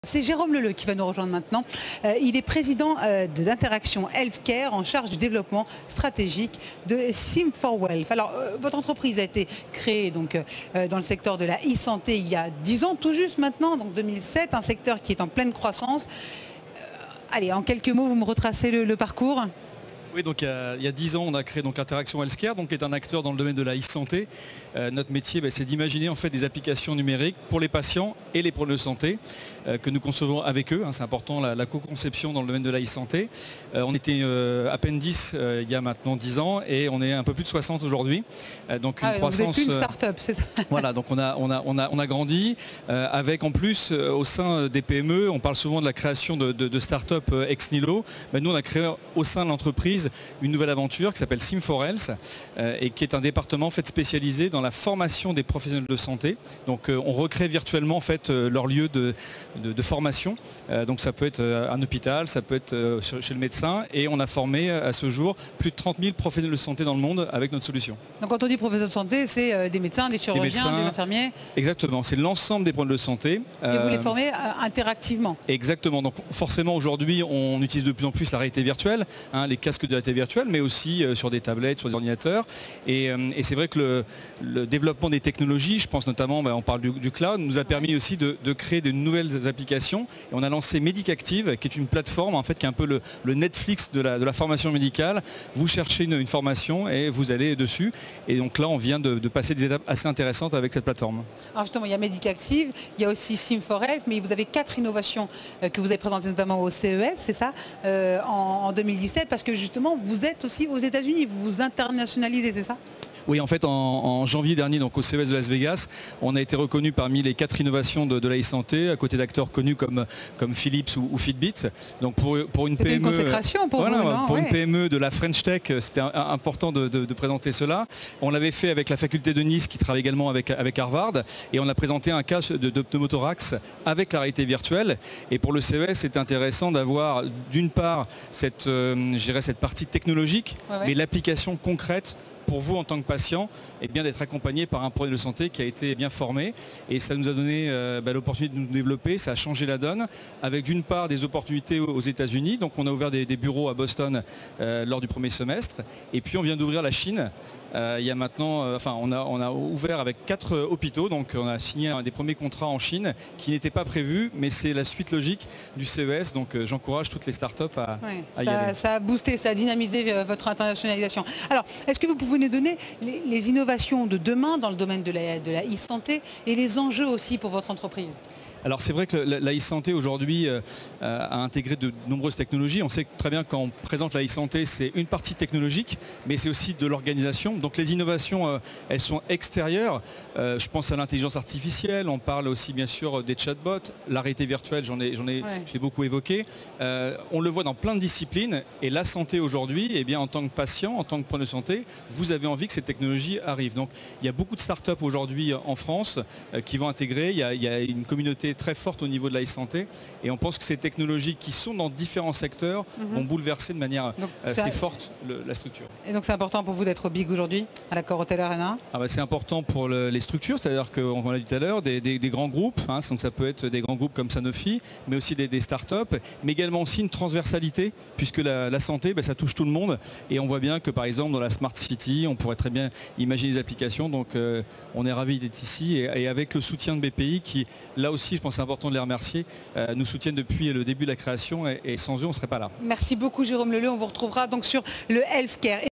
C'est Jérôme Leleu qui va nous rejoindre maintenant. Il est président d'Interaction Healthcare en charge du développement stratégique de Sim4Wealth. Alors, votre entreprise a été créée donc, dans le secteur de la e-santé il y a 10 ans, tout juste maintenant, donc 2007, un secteur qui est en pleine croissance. Allez, en quelques mots, vous me retracez le parcours ? Oui, donc il y a 10 ans, on a créé donc Interaction Healthcare, donc qui est un acteur dans le domaine de la e-santé. Notre métier, c'est d'imaginer en fait des applications numériques pour les patients et les problèmes de santé que nous concevons avec eux. C'est important la co-conception dans le domaine de la e-santé. On était à peine 10 il y a maintenant 10 ans et on est un peu plus de 60 aujourd'hui. Donc une croissance. Vous êtes plus une start-up, c'est ça? Voilà, donc on a grandi avec en plus au sein des PME, on parle souvent de la création de start-up ex nihilo. Nous on a créé au sein de l'entreprise une nouvelle aventure qui s'appelle Sim4Health et qui est un département en fait spécialisé dans la formation des professionnels de santé. Donc on recrée virtuellement en fait leur lieu de formation. Donc ça peut être un hôpital, ça peut être chez le médecin et on a formé à ce jour plus de 30 000 professionnels de santé dans le monde avec notre solution. Donc quand on dit professionnels de santé, c'est des médecins, des chirurgiens, des infirmiers? Exactement, c'est l'ensemble des problèmes de santé. Et vous les formez interactivement? Exactement, donc forcément aujourd'hui on utilise de plus en plus la réalité virtuelle, les casques de réalité virtuelle, mais aussi sur des tablettes, sur des ordinateurs. Et c'est vrai que le développement des technologies, je pense notamment, on parle du cloud, nous a permis aussi de créer de nouvelles applications. Et on a lancé Medicactive, qui est une plateforme en fait, qui est un peu le Netflix de la formation médicale. Vous cherchez une formation et vous allez dessus. Et donc là, on vient de passer des étapes assez intéressantes avec cette plateforme. Alors justement, il y a Medicactive, il y a aussi Sim4Health, mais vous avez 4 innovations que vous avez présentées notamment au CES, c'est ça, en 2017, parce que justement, vous êtes aussi aux États-Unis, vous vous internationalisez, c'est ça? Oui, en fait, en janvier dernier, donc au CES de Las Vegas, on a été reconnu parmi les 4 innovations de la e-santé, à côté d'acteurs connus comme Philips ou Fitbit. Donc pour une PME, une consécration pour vous, pour une PME de la French Tech, c'était important de présenter cela. On l'avait fait avec la faculté de Nice, qui travaille également avec Harvard, et on a présenté un cas de pneumothorax avec la réalité virtuelle. Et pour le CES, c'était intéressant d'avoir d'une part cette partie technologique, mais l'application concrète pour vous en tant que patient, d'être accompagné par un professionnel de santé qui a été bien formé. Et ça nous a donné l'opportunité de nous développer, ça a changé la donne, avec d'une part des opportunités aux États-Unis. Donc on a ouvert des bureaux à Boston lors du premier semestre. Et puis on vient d'ouvrir la Chine. Il y a maintenant, on a ouvert avec 4 hôpitaux, donc on a signé un des premiers contrats en Chine qui n'était pas prévu, mais c'est la suite logique du CES, donc j'encourage toutes les startups à y aller. Ça a boosté, ça a dynamisé votre internationalisation. Alors, est-ce que vous pouvez nous donner les innovations de demain dans le domaine de la e-santé et les enjeux aussi pour votre entreprise? Alors c'est vrai que la e-santé aujourd'hui a intégré de nombreuses technologies. On sait très bien quand on présente la e-santé, c'est une partie technologique, mais c'est aussi de l'organisation. Donc les innovations, elles sont extérieures. Je pense à l'intelligence artificielle, on parle aussi bien sûr des chatbots, la réalité virtuelle, j'ai beaucoup évoqué. On le voit dans plein de disciplines et la santé aujourd'hui, en tant que patient, en tant que preneur de santé, vous avez envie que ces technologies arrivent. Donc il y a beaucoup de startups aujourd'hui en France qui vont intégrer, il y a une communauté très forte au niveau de la e-santé et on pense que ces technologies qui sont dans différents secteurs vont bouleverser de manière assez forte la structure. Et donc c'est important pour vous d'être au big aujourd'hui à la Corotel Arena? C'est important pour les structures, c'est-à-dire qu'on l'a dit tout à l'heure, des grands groupes, donc ça peut être des grands groupes comme Sanofi, mais aussi des startups, mais également aussi une transversalité, puisque la santé, ça touche tout le monde et on voit bien que par exemple dans la Smart City, on pourrait très bien imaginer des applications, donc on est ravis d'être ici et avec le soutien de BPI qui, là aussi, je pense que c'est important de les remercier, nous soutiennent depuis le début de la création et sans eux, on ne serait pas là. Merci beaucoup Jérôme Leleu, on vous retrouvera donc sur le Healthcare.